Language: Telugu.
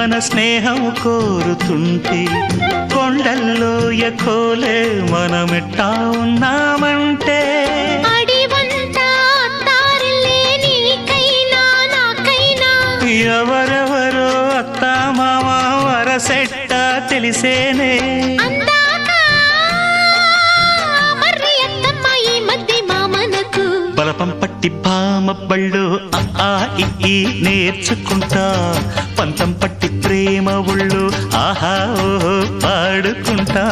మన స్నేహం కోరుతుంటే కొండల్లో ఎకోలే మనమెట్టా ఉన్నామంటే ఎవరెవరో అత్తా మామ వరసెట్ట తెలిసేనే బలపం పట్టి భామ బళ్ళు ఆ ఈ నేర్చుకుంటా పంతం పట్టి ప్రేమ ఒళ్ళు ఆహా ఓహో పాడుకుంటా.